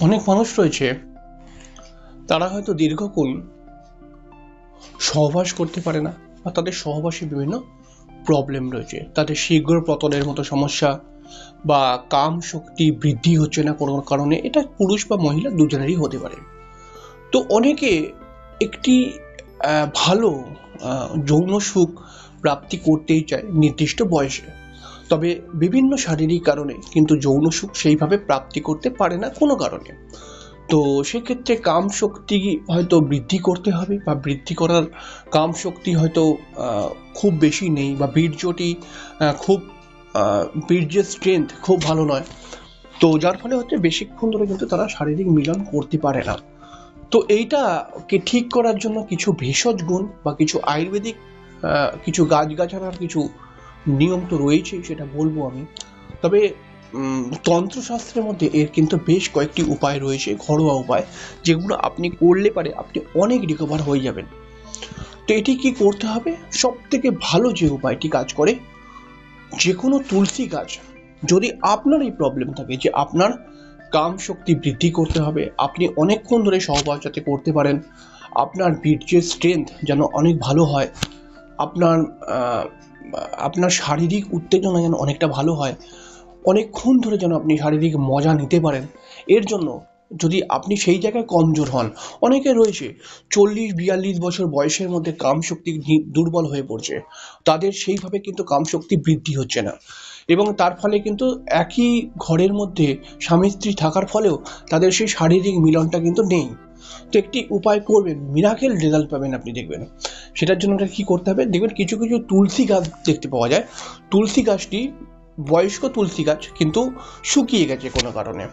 অনেক মানুষ রয়েছে, তারা হয়তো দীর্ঘক্ষণ সহবাস করতে পারে না, বা তাদের সহবাসে বিভিন্ন প্রবলেম রয়েছে, তাদের শীঘ্র পতনের মতো সমস্যা, বা কাম শক্তি বৃদ্ধি হচ্ছে না কোনো কারণে। এটা পুরুষ বা মহিলা দুজনেরই হতে পারে। তো অনেকে একটি ভালো যৌন সুখ প্রাপ্তি করতেই চায় নির্দিষ্ট বয়সে, তবে বিভিন্ন শারীরিক কারণে কিন্তু যৌন সুখ সেইভাবে প্রাপ্তি করতে পারে না কোনো কারণে। তো সেক্ষেত্রে কাম শক্তি হয়তো বৃদ্ধি করতে হবে, বা বৃদ্ধি করার কাম শক্তি হয়তো খুব বেশি নেই, বা বীর্যটি খুব বীর্যের স্ট্রেংথ খুব ভালো নয়। তো যার ফলে হচ্ছে বেশিক্ষণ ধরে কিন্তু তারা শারীরিক মিলন করতে পারে না। তো এইটাকে ঠিক করার জন্য কিছু ভেষজ গুণ বা কিছু আয়ুর্বেদিক কিছু গাছগাছালার কিছু নিয়ম তো রয়েছেই, সেটা বলবো আমি। তবে তন্ত্রশাস্ত্রের মধ্যে এর কিন্তু বেশ কয়েকটি উপায় রয়েছে, ঘরোয়া উপায়, যেগুলো আপনি করলে পারে আপনি অনেক রিকভার হয়ে যাবেন। তো এটি কি করতে হবে? সব থেকে ভালো যে উপায়টি কাজ করে, যে কোনো তুলসী গাছ, যদি আপনার এই প্রবলেম থাকে যে আপনার কাম শক্তি বৃদ্ধি করতে হবে, আপনি অনেকক্ষণ ধরে সহবাস যাতে করতে পারেন, আপনার বীর্যের স্ট্রেংথ যেন অনেক ভালো হয়, আপনার আপনার শারীরিক উত্তেজনা যেন অনেকটা ভালো হয়, অনেকক্ষণ ধরে যেন আপনি শারীরিক মজা নিতে পারেন, এর জন্য যদি আপনি সেই জায়গায় কমজোর হন, অনেকে রয়েছে 40-42 বছর বয়সের মধ্যে কামশক্তি দুর্বল হয়ে পড়ছে, তাদের সেইভাবে কিন্তু কামশক্তি বৃদ্ধি হচ্ছে না, এবং তার ফলে কিন্তু একই ঘরের মধ্যে স্বামী স্ত্রী থাকার ফলেও তাদের সেই শারীরিক মিলনটা কিন্তু নেই। তো একটি উপায় করবেন, মিরাকেল রেজাল্ট পাবেন আপনি দেখবেন। সেটার জন্য কি করতে হবে, দেখবেন কিছু কিছু তুলসী গাছ দেখতে পাওয়া যায়, তুলসী গাছটি বয়স্ক তুলসী গাছ কিন্তু শুকিয়ে গেছে কোনো কারণে।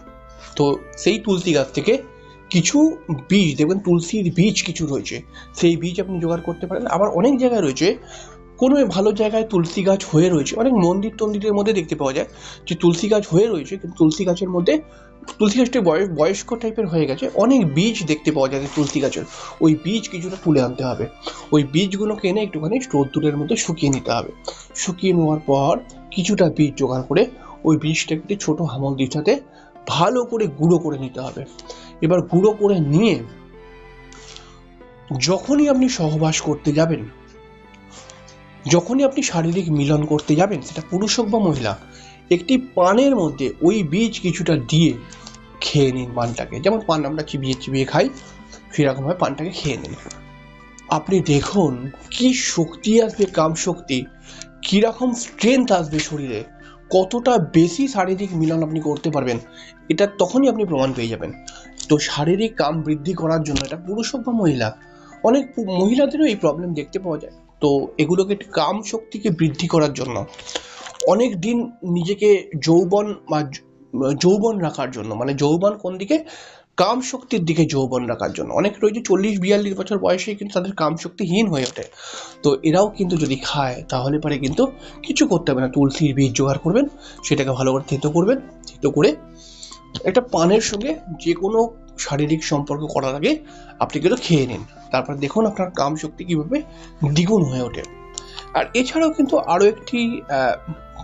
তো সেই তুলসী গাছ থেকে কিছু বীজ, দেখবেন তুলসীর বীজ কিছু রয়েছে, সেই বীজ আপনি জোগাড় করতে পারেন। আবার অনেক জায়গায় রয়েছে, কোনো ভালো জায়গায় তুলসী গাছ হয়ে রয়েছে, অনেক মন্দির টন্দিরের মধ্যে দেখতে পাওয়া যায় যে তুলসী গাছ হয়ে রয়েছে, কিন্তু তুলসী গাছের মধ্যে তুলসী গাছটি বয়স্ক টাইপের হয়ে গেছে, অনেক বীজ দেখতে পাওয়া যায় তুলসী গাছের, ওই বীজ কিছুটা তুলে আনতে হবে, ওই বীজগুলোকে এনে একটুখানি রোদ্দুরের মধ্যে শুকিয়ে নিতে হবে। শুকিয়ে নেওয়ার পর কিছুটা বীজ জোগাড় করে ওই বীজটা একটি ছোট হামালদির সাথে ভালো করে গুঁড়ো করে নিতে হবে। এবার গুঁড়ো করে নিয়ে যখনই আপনি সহবাস করতে যাবেন, যখনই আপনি শারীরিক মিলন করতে যাবেন, সেটা পুরুষ হোক বা মহিলা, একটি পানের মধ্যে ওই বীজ কিছুটা দিয়ে খেয়ে নিন পানটাকে, যেমন পান আমরা চিবিয়ে চিবিয়ে খাই, সেরকমভাবে পানটাকে খেয়ে নিন। আপনি দেখুন কি শক্তি আসবে, কাম শক্তি, কিরকম স্ট্রেংথ আসবে শরীরে, কতটা বেশি শারীরিক মিলন আপনি করতে পারবেন, এটা তখনই আপনি প্রমাণ পেয়ে যাবেন। তো শারীরিক কাম বৃদ্ধি করার জন্য, এটা পুরুষ হোক বা মহিলা, অনেক মহিলাদেরও এই প্রবলেম দেখতে পাওয়া যায়। তো এগুলোকে কাম শক্তিকে বৃদ্ধি করার জন্য, অনেক দিন নিজেকে যৌবন বা যৌবন রাখার জন্য, মানে যৌবন কোন দিকে, কাম শক্তির দিকে যৌবন রাখার জন্য, অনেক রয়েছে 40-42 বছর বয়সে কিন্তু তাদের কাম শক্তিহীন হয়ে ওঠে। তো এরাও কিন্তু যদি খায় তাহলে পরে কিন্তু কিছু করতে হবে না, তুলসীর বীজ জোগাড় করবেন, সেটাকে ভালো করে থেতো করবেন, থেতো করে একটা পানের সঙ্গে যে কোনো শারীরিক সম্পর্ক করার আগে আপনি কিন্তু খেয়ে নিন, তারপর দেখুন আপনার কাম শক্তি কিভাবে দ্বিগুণ হয়ে ওঠে। আর এছাড়াও কিন্তু আরও একটি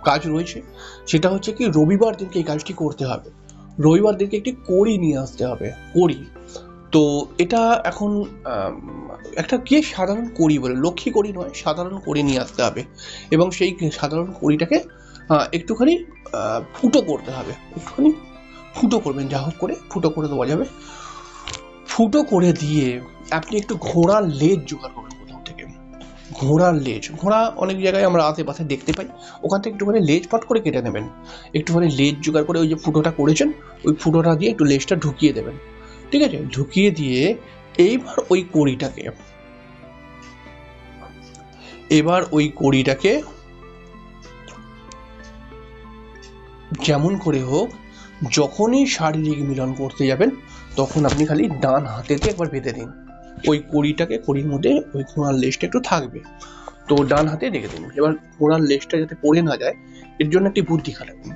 কাজ রয়েছে, সেটা হচ্ছে কি রবিবার দিনকে এই কাজটি করতে হবে, রবিবার দিনকে একটি কড়ি নিয়ে আসতে হবে, কড়ি। তো এটা এখন একটা কি সাধারণ কড়ি বলে, লক্ষ্মী কড়ি নয়, সাধারণ কড়ি নিয়ে আসতে হবে, এবং সেই সাধারণ কড়িটাকে একটুখানি ফুটো করতে হবে, একটুখানি ফুটো করবেন, যা হোক করে ফুটো করে দেওয়া যাবে। ফুটো করে দিয়ে আপনি একটু ঘোড়ার লেজ জোগাড় করবেন কোথাও থেকে, ঘোড়ার লেজ, ঘোড়া অনেক জায়গায় আমরা আশেপাশে দেখতে পাই, ওখান থেকে একটুখানি লেজ পাট করে কেটে নেবেন, একটুখানি লেজ জোগাড় করে ওই যে ফুটোটা করেছেন ওই ফুটোটা দিয়ে একটু লেজটা ঢুকিয়ে দেবেন, ঠিক আছে? ঢুকিয়ে দিয়ে এইবার ওই কড়িটাকে যেমন করে হোক, যখনই শারীরিক মিলন করতে যাবেন তখন আপনি খালি ডান হাতেতে একবার বেঁধে দিন ওই কড়িটাকে, কড়ির মধ্যে ওই ঘোড়ার লেজটা একটু থাকবে, তো ডান হাতে রেখে দিন। এবার ঘোড়ার লেজটা যাতে পড়ে না যায়, এর জন্য একটি বুদ্ধি খাটাবেন,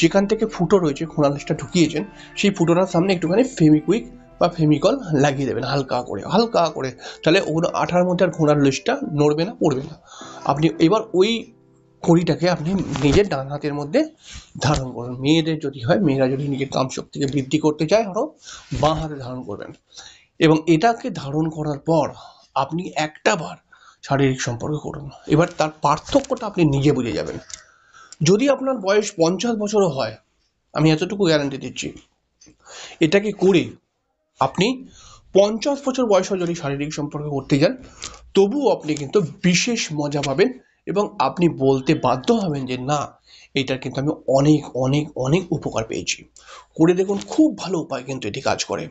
যেখান থেকে ফুটো রয়েছে ঘোড়ার লেজটা ঢুকিয়েছেন, সেই ফুটোটার সামনে একটুখানি ফেমিকুইক বা ফেমিকল লাগিয়ে দেবেন হালকা করে, হালকা করে, তাহলে ওগুলো আঠার মধ্যে আর ঘোড়ার লেজটা নড়বে না, পড়বে না। আপনি এবার ওই ঘড়িটাকে আপনি নিজের ডান হাতের মধ্যে ধারণ করুন। মেয়েদের যদি হয়, মেয়েরা যদি নিজের কাম শক্তিকে বৃদ্ধি করতে চায়, আরো বাঁ হাতে ধারণ করবেন। এবং এটাকে ধারণ করার পর আপনি একটা বার শারীরিক সম্পর্ক করুন। এবার তার পার্থক্যটা আপনি নিজে বুঝে যাবেন। যদি আপনার বয়স 50 বছরও হয়, আমি এতটুকু গ্যারান্টি দিচ্ছি, এটাকে করে আপনি 50 বছর বয়সে যদি শারীরিক সম্পর্ক করতে যান, তবুও আপনি কিন্তু বিশেষ মজা পাবেন এবং আপনি বলতে বাধ্য হবেন যে না, এটার কিন্তু আমি অনেক অনেক অনেক উপকার পেয়েছি। করে দেখুন, খুব ভালো উপায় কিন্তু এটি কাজ করে।